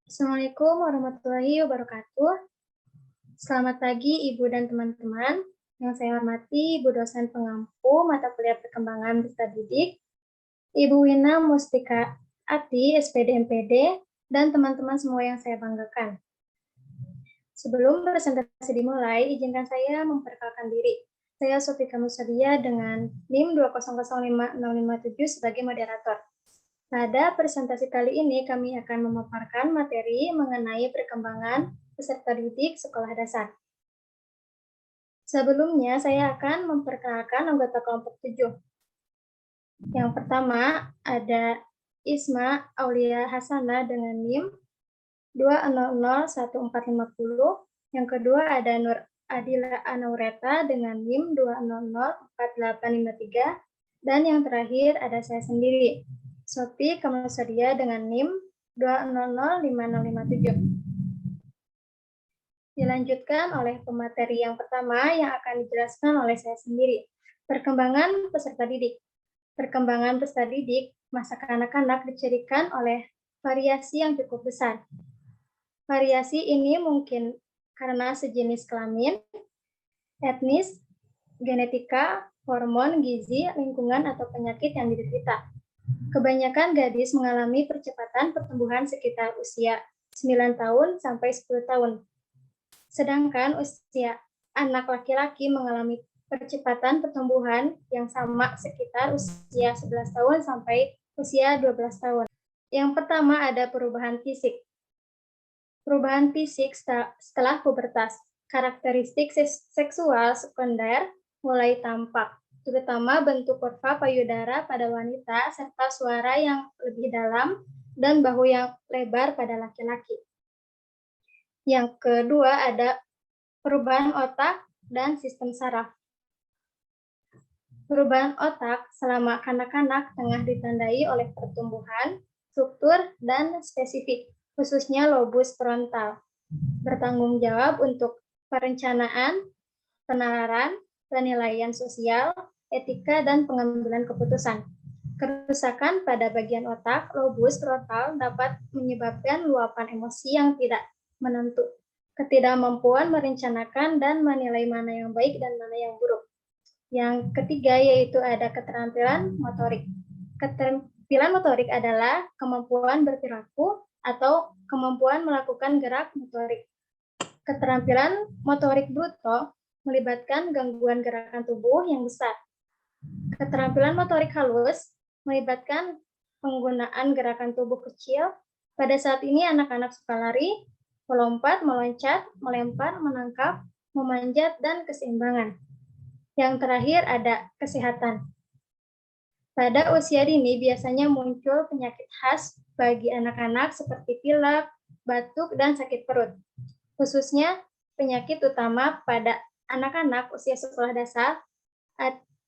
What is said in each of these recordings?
Assalamualaikum warahmatullahi wabarakatuh. Selamat pagi Ibu dan teman-teman. Yang saya hormati Ibu dosen pengampu mata kuliah perkembangan peserta didik, Ibu Wina Mustika Ati, SPD MPD, dan teman-teman semua yang saya banggakan. Sebelum presentasi dimulai, izinkan saya memperkenalkan diri. Saya Sofika Musadia dengan NIM 2005057 sebagai moderator. Pada presentasi kali ini kami akan memaparkan materi mengenai perkembangan peserta didik sekolah dasar. Sebelumnya saya akan memperkenalkan anggota kelompok 7. Yang pertama ada Isma Aulia Hasana dengan NIM 2001450. Yang kedua ada Nur Adila Anaureta dengan NIM 2004853. Dan yang terakhir ada saya sendiri, Sophie Kamusadia dengan NIM 2005057. Dilanjutkan oleh pemateri yang pertama yang akan dijelaskan oleh saya sendiri. Perkembangan peserta didik. Perkembangan peserta didik masa kanak-kanak dicirikan oleh variasi yang cukup besar. Variasi ini mungkin karena sejenis kelamin, etnis, genetika, hormon, gizi, lingkungan, atau penyakit yang diderita. Kebanyakan gadis mengalami percepatan pertumbuhan sekitar usia 9 tahun sampai 10 tahun. Sedangkan usia anak laki-laki mengalami percepatan pertumbuhan yang sama sekitar usia 11 tahun sampai usia 12 tahun. Yang pertama ada perubahan fisik. Perubahan fisik setelah pubertas. Karakteristik seksual sekunder mulai tampak, terutama bentuk kurva payudara pada wanita serta suara yang lebih dalam dan bahu yang lebar pada laki-laki. Yang kedua ada perubahan otak dan sistem saraf. Perubahan otak selama kanak-kanak tengah ditandai oleh pertumbuhan, struktur, dan spesifik, khususnya lobus frontal. Bertanggung jawab untuk perencanaan, penalaran, penilaian sosial, etika, dan pengambilan keputusan. Kerusakan pada bagian otak, lobus frontal dapat menyebabkan luapan emosi yang tidak menentu, ketidakmampuan merencanakan dan menilai mana yang baik dan mana yang buruk. Yang ketiga yaitu ada keterampilan motorik. Keterampilan motorik adalah kemampuan berperilaku atau kemampuan melakukan gerak motorik. Keterampilan motorik bruto melibatkan gangguan gerakan tubuh yang besar. Keterampilan motorik halus melibatkan penggunaan gerakan tubuh kecil. Pada saat ini anak-anak suka lari, melompat, meloncat, melempar, menangkap, memanjat, dan keseimbangan. Yang terakhir ada kesehatan. Pada usia dini biasanya muncul penyakit khas bagi anak-anak seperti pilek, batuk, dan sakit perut. Khususnya penyakit utama pada anak-anak usia sekolah dasar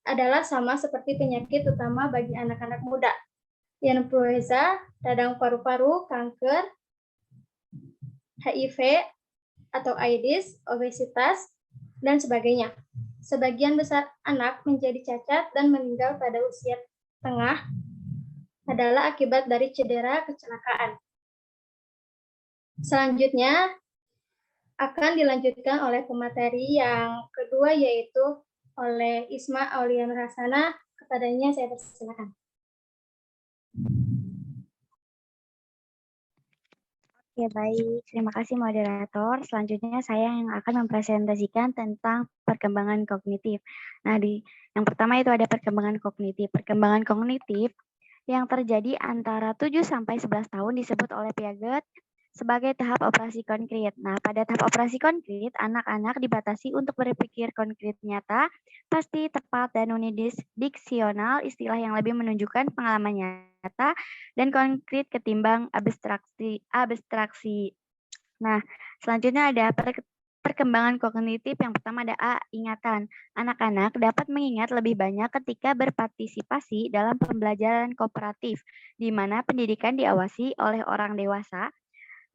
adalah sama seperti penyakit utama bagi anak-anak muda. Influenza, radang paru-paru, kanker, HIV atau AIDS, obesitas, dan sebagainya. Sebagian besar anak menjadi cacat dan meninggal pada usia tengah adalah akibat dari cedera kecelakaan. Selanjutnya akan dilanjutkan oleh pemateri yang kedua yaitu oleh Isma Aulia Nurhasana. Kepadanya saya persilakan. Oke, baik. Terima kasih moderator. Selanjutnya saya yang akan mempresentasikan tentang perkembangan kognitif. Nah, yang pertama itu ada perkembangan kognitif. Perkembangan kognitif yang terjadi antara 7 sampai 11 tahun disebut oleh Piaget sebagai tahap operasi konkret. Nah, pada tahap operasi konkret, anak-anak dibatasi untuk berpikir konkret nyata, pasti, tepat, dan unidiksional, istilah yang lebih menunjukkan pengalaman nyata dan konkret ketimbang abstraksi. Nah, selanjutnya ada perkembangan kognitif. Yang pertama ada A, ingatan. Anak-anak dapat mengingat lebih banyak ketika berpartisipasi dalam pembelajaran kooperatif, di mana pendidikan diawasi oleh orang dewasa,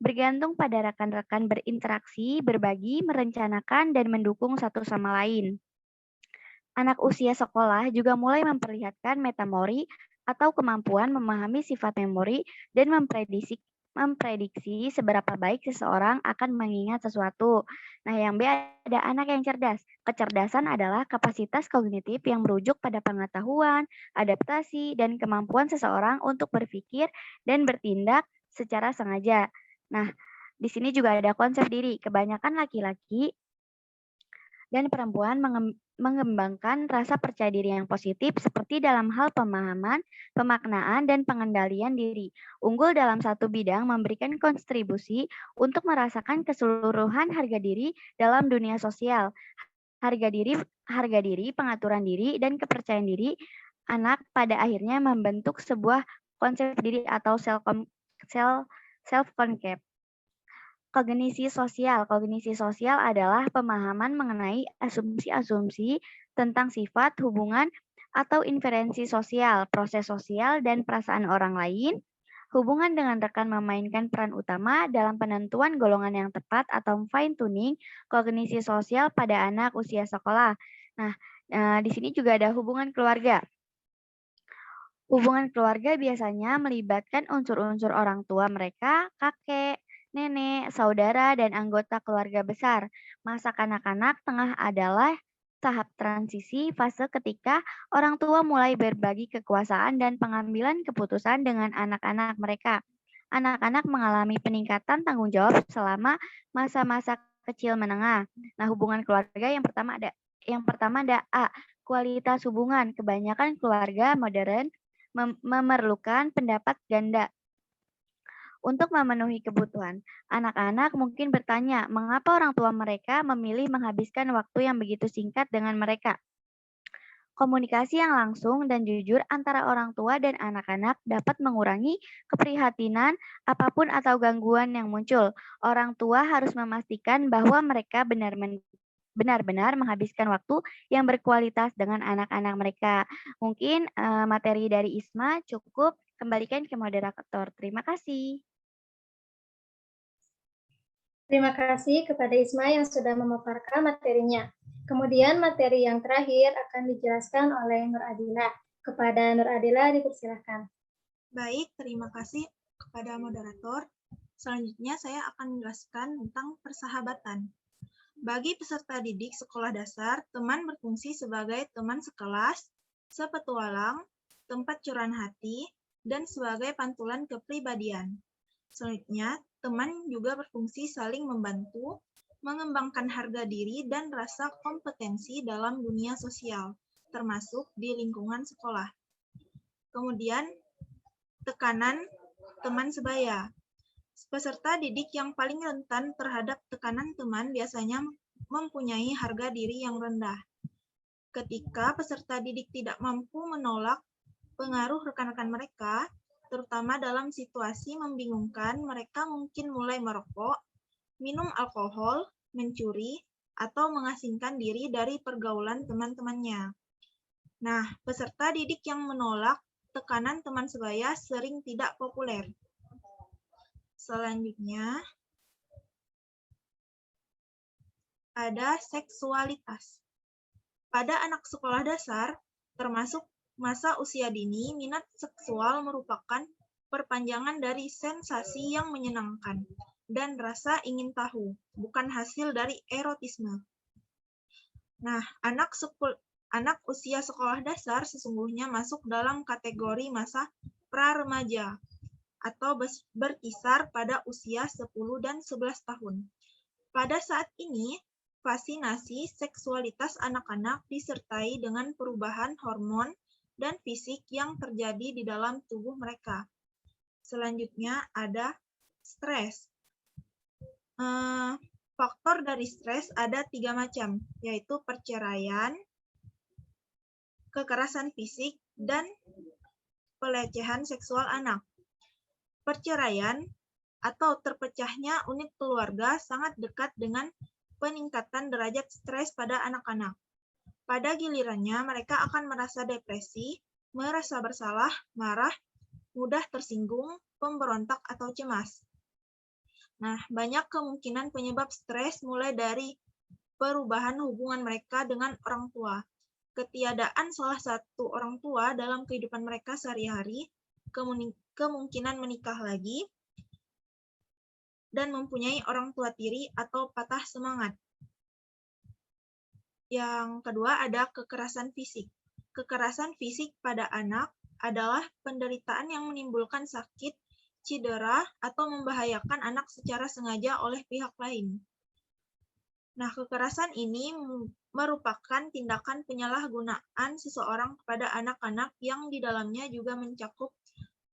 bergantung pada rekan-rekan berinteraksi, berbagi, merencanakan, dan mendukung satu sama lain. Anak usia sekolah juga mulai memperlihatkan metamori atau kemampuan memahami sifat memori dan memprediksi seberapa baik seseorang akan mengingat sesuatu. Nah, yang B ada anak yang cerdas. Kecerdasan adalah kapasitas kognitif yang merujuk pada pengetahuan, adaptasi, dan kemampuan seseorang untuk berpikir dan bertindak secara sengaja. Nah, di sini juga ada konsep diri. Kebanyakan laki-laki dan perempuan mengembangkan rasa percaya diri yang positif seperti dalam hal pemahaman, pemaknaan, dan pengendalian diri. Unggul dalam satu bidang memberikan kontribusi untuk merasakan keseluruhan harga diri dalam dunia sosial. Harga diri, pengaturan diri, dan kepercayaan diri anak pada akhirnya membentuk sebuah konsep diri atau self-concept. Kognisi sosial. Kognisi sosial adalah pemahaman mengenai asumsi-asumsi tentang sifat, hubungan, atau inferensi sosial, proses sosial, dan perasaan orang lain. Hubungan dengan rekan memainkan peran utama dalam penentuan golongan yang tepat atau fine-tuning kognisi sosial pada anak usia sekolah. Nah, di sini juga ada hubungan keluarga. Hubungan keluarga biasanya melibatkan unsur-unsur orang tua mereka, kakek, nenek, saudara, dan anggota keluarga besar. Masa kanak-kanak tengah adalah tahap transisi fase ketika orang tua mulai berbagi kekuasaan dan pengambilan keputusan dengan anak-anak mereka. Anak-anak mengalami peningkatan tanggung jawab selama masa-masa kecil menengah. Nah, hubungan keluarga yang pertama ada A, kualitas hubungan. Kebanyakan keluarga modern memerlukan pendapat ganda untuk memenuhi kebutuhan. Anak-anak mungkin bertanya, mengapa orang tua mereka memilih menghabiskan waktu yang begitu singkat dengan mereka? Komunikasi yang langsung dan jujur antara orang tua dan anak-anak dapat mengurangi keprihatinan apapun atau gangguan yang muncul. Orang tua harus memastikan bahwa mereka benar-benar menghabiskan waktu yang berkualitas dengan anak-anak mereka. Mungkin materi dari Isma cukup, kembalikan ke moderator. Terima kasih. Terima kasih kepada Isma yang sudah memaparkan materinya. Kemudian materi yang terakhir akan dijelaskan oleh Nur Adila. Kepada Nur Adila dipersilakan. Baik, terima kasih kepada moderator. Selanjutnya saya akan menjelaskan tentang persahabatan. Bagi peserta didik sekolah dasar, teman berfungsi sebagai teman sekelas, sepetualang, tempat curahan hati, dan sebagai pantulan kepribadian. Selanjutnya, teman juga berfungsi saling membantu, mengembangkan harga diri dan rasa kompetensi dalam dunia sosial, termasuk di lingkungan sekolah. Kemudian, tekanan teman sebaya. Peserta didik yang paling rentan terhadap tekanan teman biasanya mempunyai harga diri yang rendah. Ketika peserta didik tidak mampu menolak pengaruh rekan-rekan mereka, terutama dalam situasi membingungkan, mereka mungkin mulai merokok, minum alkohol, mencuri, atau mengasingkan diri dari pergaulan teman-temannya. Nah, peserta didik yang menolak tekanan teman sebaya sering tidak populer. Selanjutnya, ada seksualitas. Pada anak sekolah dasar, termasuk masa usia dini, minat seksual merupakan perpanjangan dari sensasi yang menyenangkan dan rasa ingin tahu, bukan hasil dari erotisme. Nah, anak usia sekolah dasar sesungguhnya masuk dalam kategori masa pra-remaja atau berkisar pada usia 10 dan 11 tahun. Pada saat ini, fascinasi seksualitas anak-anak disertai dengan perubahan hormon dan fisik yang terjadi di dalam tubuh mereka. Selanjutnya ada stres. Faktor dari stres ada 3 macam, yaitu perceraian, kekerasan fisik, dan pelecehan seksual anak. Perceraian atau terpecahnya unit keluarga sangat dekat dengan peningkatan derajat stres pada anak-anak. Pada gilirannya, mereka akan merasa depresi, merasa bersalah, marah, mudah tersinggung, pemberontak, atau cemas. Nah, banyak kemungkinan penyebab stres mulai dari perubahan hubungan mereka dengan orang tua, ketiadaan salah satu orang tua dalam kehidupan mereka sehari-hari, kemungkinan menikah lagi, dan mempunyai orang tua tiri atau patah semangat. Yang kedua ada kekerasan fisik. Kekerasan fisik pada anak adalah penderitaan yang menimbulkan sakit, cedera, atau membahayakan anak secara sengaja oleh pihak lain. Nah, kekerasan ini merupakan tindakan penyalahgunaan seseorang kepada anak-anak yang di dalamnya juga mencakup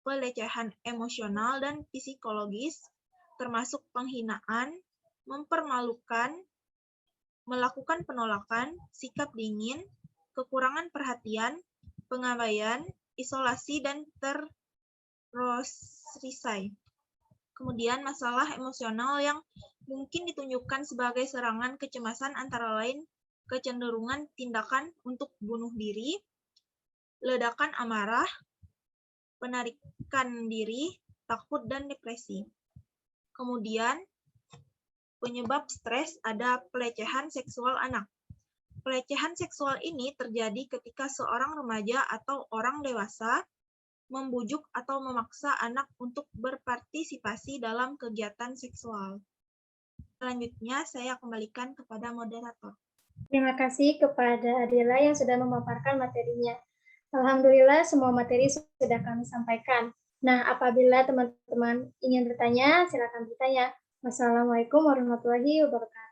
pelecehan emosional dan psikologis, termasuk penghinaan, mempermalukan, melakukan penolakan, sikap dingin, kekurangan perhatian, pengabaian, isolasi, dan terroristasi. Kemudian masalah emosional yang mungkin ditunjukkan sebagai serangan kecemasan antara lain kecenderungan tindakan untuk bunuh diri, ledakan amarah, penarikan diri, takut, dan depresi. Kemudian penyebab stres ada pelecehan seksual anak. Pelecehan seksual ini terjadi ketika seorang remaja atau orang dewasa membujuk atau memaksa anak untuk berpartisipasi dalam kegiatan seksual. Selanjutnya, saya kembalikan kepada moderator. Terima kasih kepada Adela yang sudah memaparkan materinya. Alhamdulillah, semua materi sudah kami sampaikan. Nah, apabila teman-teman ingin bertanya, silakan bertanya. Wassalamualaikum warahmatullahi wabarakatuh.